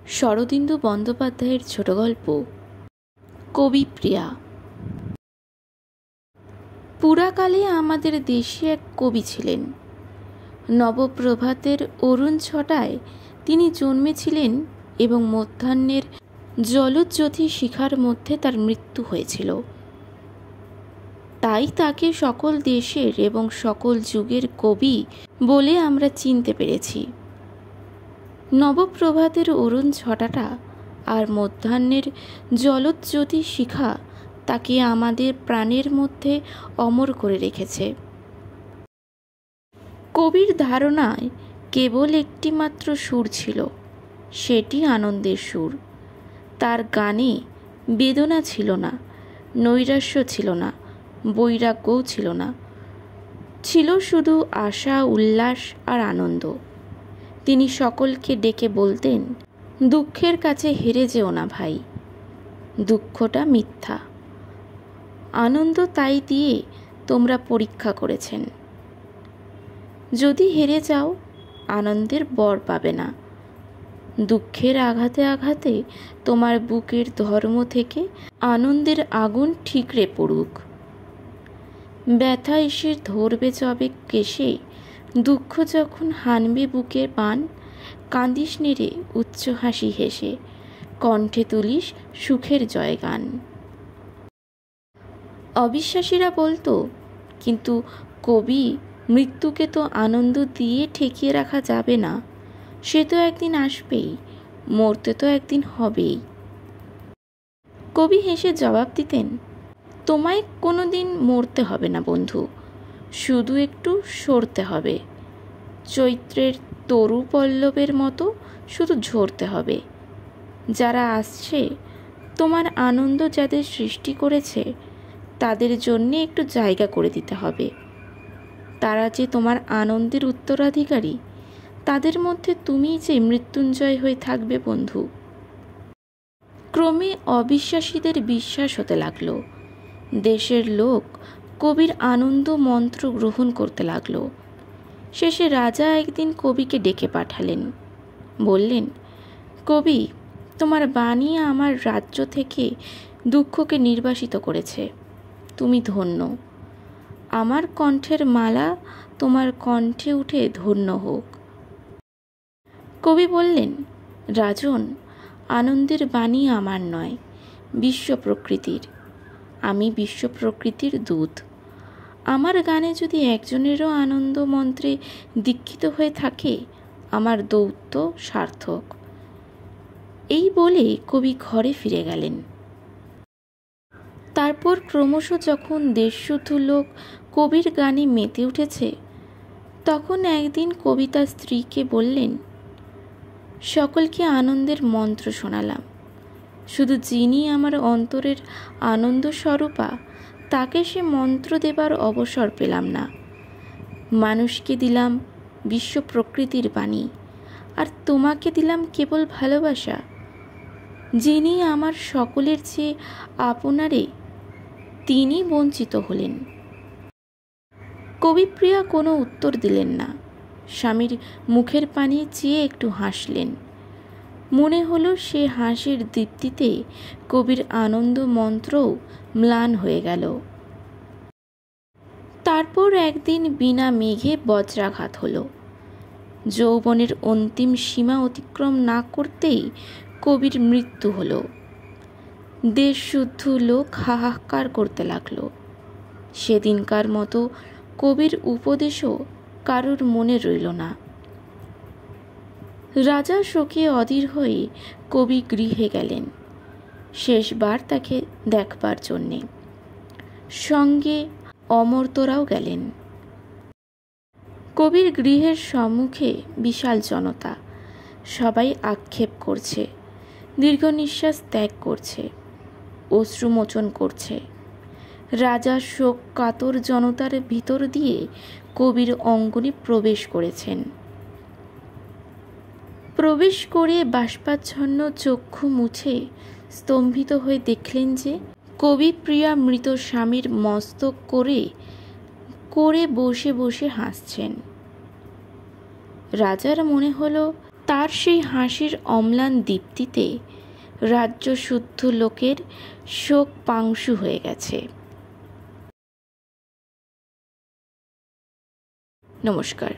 শরদিন্দু বন্দ্যোপাধ্যায়ের ছোট গল্প কবিপ্রিয়া। পুরাকালে আমাদের দেশে এক কবি ছিলেন। নবপ্রভাতের অরুণ ছটায় তিনি জন্মেছিলেন এবং মধ্যাহ্নের জলজ্যোতি শিখার মধ্যে তার মৃত্যু হয়েছিল। তাই তাকে সকল দেশের এবং সকল যুগের কবি বলে আমরা চিনতে পেরেছি। নবপ্রভাতের অরুণ ছটাটা আর মধ্যাহ্নের জলজ্যোতি শিখা তাকে আমাদের প্রাণের মধ্যে অমর করে রেখেছে। কবির ধারণায় কেবল একটি মাত্র সুর ছিল, সেটি আনন্দের সুর। তার গানে বেদনা ছিল না, নৈরাশ্য ছিল না, বৈরাগ্যও ছিল না, ছিল শুধু আশা, উল্লাস আর আনন্দ। তিনি সকলকে ডেকে বলতেন, দুঃখের কাছে হেরে যেও না ভাই, দুঃখটা মিথ্যা, আনন্দ তাই দিয়ে তোমরা পরীক্ষা করেছেন। যদি হেরে যাও আনন্দের বর পাবে না। দুঃখের আঘাতে আঘাতে তোমার বুকের ধর্ম থেকে আনন্দের আগুন ঠিকরে পড়ুক। ব্যথা এসে ধরবে যবে কেশে, দুঃখ যখন হানবে বুকে পান, কাঁদিস নেড়ে উচ্চ হাসি হেসে, কণ্ঠে তুলিস সুখের জয়গান। অবিশ্বাসীরা বলতো, কিন্তু কবি, মৃত্যুকে তো আনন্দ দিয়ে ঠেকিয়ে রাখা যাবে না, সে তো একদিন আসবেই, মরতে তো একদিন হবেই। কবি হেসে জবাব দিতেন, তোমায় কোনো দিন মরতে হবে না বন্ধু, শুধু একটু সরতে হবে। চৈত্রের তরু পল্লবের মতো শুধু ঝরতে হবে। যারা আসছে, তোমার আনন্দ যাদের সৃষ্টি করেছে, তাদের জন্যে একটু জায়গা করে দিতে হবে। তারা যে তোমার আনন্দের উত্তরাধিকারী, তাদের মধ্যে তুমিই যে মৃত্যুঞ্জয় হয়ে থাকবে বন্ধু। ক্রমে অবিশ্বাসীদের বিশ্বাস হতে লাগলো। দেশের লোক কবির আনন্দ মন্ত্র গ্রহণ করতে লাগলো। শেষে রাজা একদিন কবিকে ডেকে পাঠালেন। বললেন, কবি, তোমার বাণী আমার রাজ্য থেকে দুঃখকে নির্বাসিত করেছে। তুমি ধন্য। আমার কণ্ঠের মালা তোমার কণ্ঠে উঠে ধন্য হোক। কবি বললেন, রাজন, আনন্দের বাণী আমার নয়, বিশ্ব প্রকৃতির। আমি বিশ্ব প্রকৃতির দূত। আমার গানে যদি একজনেরও আনন্দ মন্ত্রে দীক্ষিত হয়ে থাকে, আমার দৌত্য সার্থক। এই বলে কবি ঘরে ফিরে গেলেন। তারপর ক্রমশ যখন দেশশুদ্ধ লোক কবির গানে মেতে উঠেছে, তখন একদিন কবি তার স্ত্রীকে বললেন, সকলকে আনন্দের মন্ত্র শোনালাম, শুধু যিনি আমার অন্তরের আনন্দ স্বরূপা, তাকে সে মন্ত্র দেবার অবসর পেলাম না। মানুষকে দিলাম বিশ্ব প্রকৃতির বাণী, আর তোমাকে দিলাম কেবল ভালোবাসা। যিনি আমার সকলের চেয়ে আপনারে, তিনি বঞ্চিত হলেন। কবিপ্রিয়া কোনো উত্তর দিলেন না। স্বামীর মুখের পানে চেয়ে একটু হাসলেন। মনে হলো সে হাসির দীপ্তিতে কবির আনন্দ মন্ত্রও ম্লান হয়ে গেল। তারপর একদিন বিনা মেঘে বজ্রাঘাত হলো। যৌবনের অন্তিম সীমা অতিক্রম না করতেই কবির মৃত্যু হলো। দেশশুদ্ধ লোক হাহাকার করতে লাগলো। সেদিনকার মতো কবির উপদেশও কারুর মনে রইল না। রাজা শোকে অধীর হয়ে কবি গৃহে গেলেন শেষবার তাকে দেখবার জন্যে। সঙ্গে অমর্ত্যরাও গেলেন। কবির গৃহের সম্মুখে বিশাল জনতা। সবাই আক্ষেপ করছে, দীর্ঘ নিঃশ্বাস ত্যাগ করছে, অশ্রুমোচন করছে। রাজা শোক কাতর জনতার ভিতর দিয়ে কবির অঙ্গনে প্রবেশ করেছেন। প্রবেশ করে বাষ্পাচ্ছন্ন চক্ষু মুছে স্তম্ভিত হয়ে দেখলেন যে কবিপ্রিয়া মৃত স্বামীর মস্তক করে করে বসে বসে হাসছেন। রাজার মনে হলো তার সেই হাসির অম্লান দীপ্তিতে রাজ্য শুদ্ধ লোকের শোক পাংশু হয়ে গেছে। নমস্কার।